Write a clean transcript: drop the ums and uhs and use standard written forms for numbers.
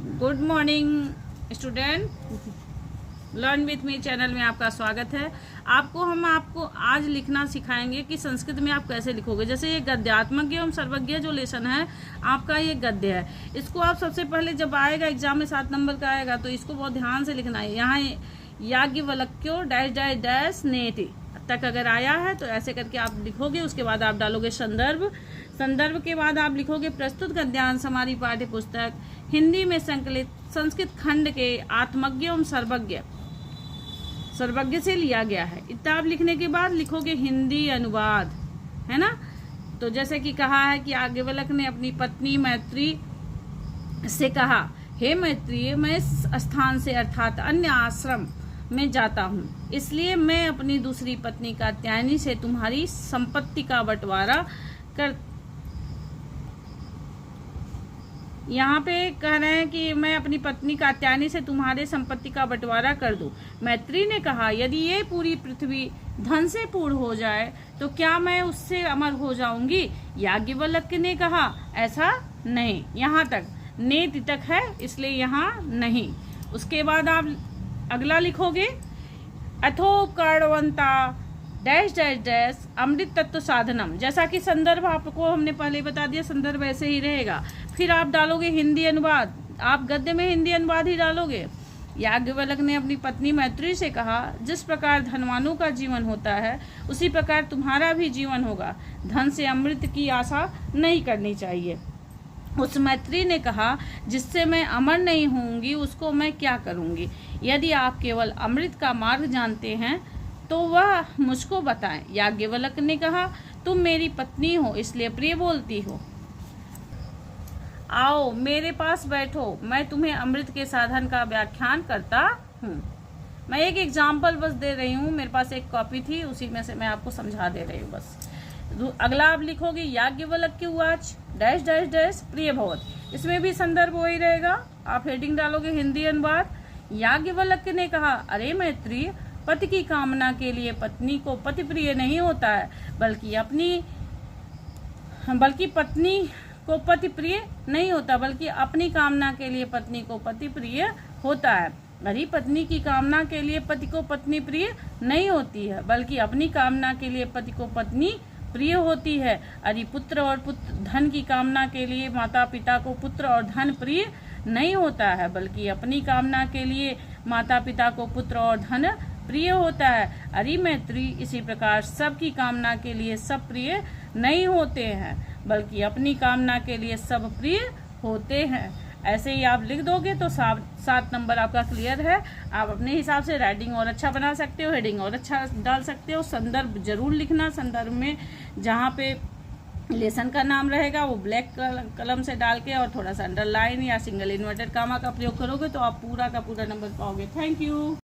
Good morning student, learn with me channel में आपका स्वागत है। हम आपको आज लिखना सिखाएंगे कि संस्कृत में आप कैसे लिखोगे। जैसे ये गद्यात्मक एवं सर्वज्ञ जो लेसन है आपका, ये गद्य है। इसको आप सबसे पहले जब आएगा एग्जाम में 7 नंबर का आएगा तो इसको बहुत ध्यान से लिखना है। यहाँ याज्ञवल्क्यो डैश डैश डैश नेति तक अगर आया है तो ऐसे करके आप लिखोगे। उसके बाद आप डालोगे संदर्भ के बाद आप लिखोगे प्रस्तुत गद्यांश हमारी पाठ्य पुस्तक हिंदी में संकलित संस्कृत खंड के आत्मज्ञ एवं सर्वज्ञ से लिया गया है। इतना आप लिखने के बाद लिखोगे हिंदी अनुवाद, है ना। तो जैसे कि कहा है कि याज्ञवल्क्य ने अपनी पत्नी मैत्री से कहा, हे मैत्री, मैं इस स्थान से अर्थात अन्य आश्रम में जाता हूँ, इसलिए मैं अपनी दूसरी पत्नी कात्यायनी से तुम्हारी संपत्ति का बंटवारा कर। यहाँ पे कह रहे हैं कि मैं अपनी पत्नी कात्यायनी से तुम्हारे संपत्ति का बंटवारा कर दूं। मैत्री ने कहा, यदि ये पूरी पृथ्वी धन से पूर्ण हो जाए तो क्या मैं उससे अमर हो जाऊंगी। याज्ञवल्क्य ने कहा, ऐसा नहीं, यहाँ तक नेति तक है, इसलिए यहाँ नहीं। उसके बाद आप अगला लिखोगे अथोपकरणवंता डैश डैश डैश अमृत तत्व साधनम। जैसा कि संदर्भ आपको हमने पहले बता दिया, संदर्भ ऐसे ही रहेगा। फिर आप डालोगे हिंदी अनुवाद, आप गद्य में हिंदी अनुवाद ही डालोगे। याज्ञवल्क्य ने अपनी पत्नी मैत्री से कहा, जिस प्रकार धनवानों का जीवन होता है उसी प्रकार तुम्हारा भी जीवन होगा। धन से अमृत की आशा नहीं करनी चाहिए। उस मैत्री ने कहा, जिससे मैं अमर नहीं होंगी उसको मैं क्या करूंगी। यदि आप केवल अमृत का मार्ग जानते हैं तो वह मुझको बताएं। याज्ञवल्क्य ने कहा, तुम मेरी पत्नी हो इसलिए प्रिय बोलती हो, आओ मेरे पास बैठो, मैं तुम्हें अमृत के साधन का व्याख्यान करता हूँ। मैं एक एग्जाम्पल बस दे रही हूँ, मेरे पास एक कॉपी थी उसी में से मैं आपको समझा दे रही हूँ बस। अगला आप लिखोगे याज्ञवल्क्य उवाच डैश डैश डैश प्रिय भवत। इसमें भी संदर्भ वही रहेगा, आप हेडिंग डालोगे हिंदी अनुवाद। याज्ञवल्क्य ने कहा, अरे मैत्री, पति की कामना के लिए पत्नी को पति प्रिय नहीं होता है, बल्कि पत्नी को पति प्रिय नहीं होता, बल्कि अपनी कामना के लिए पत्नी को पति प्रिय होता है। अरे पत्नी की कामना के लिए पति को पत्नी प्रिय नहीं होती है, बल्कि अपनी कामना के लिए पति को पत्नी प्रिय होती है। अरे पुत्र और धन की कामना के लिए माता पिता को पुत्र और धन प्रिय नहीं होता है, बल्कि अपनी कामना के लिए माता पिता को पुत्र और धन प्रिय होता है। अरे मैत्री, इसी प्रकार सबकी कामना के लिए सब प्रिय नहीं होते हैं, बल्कि अपनी कामना के लिए सब प्रिय होते हैं। ऐसे ही आप लिख दोगे तो 7 नंबर आपका क्लियर है। आप अपने हिसाब से राइटिंग और अच्छा बना सकते हो, हेडिंग और अच्छा डाल सकते हो। संदर्भ जरूर लिखना, संदर्भ में जहाँ पे लेसन का नाम रहेगा वो ब्लैक कलम से डाल के और थोड़ा सा अंडरलाइन या सिंगल इन्वर्टेड कामा का प्रयोग करोगे तो आप पूरा का पूरा नंबर पाओगे। Thank you.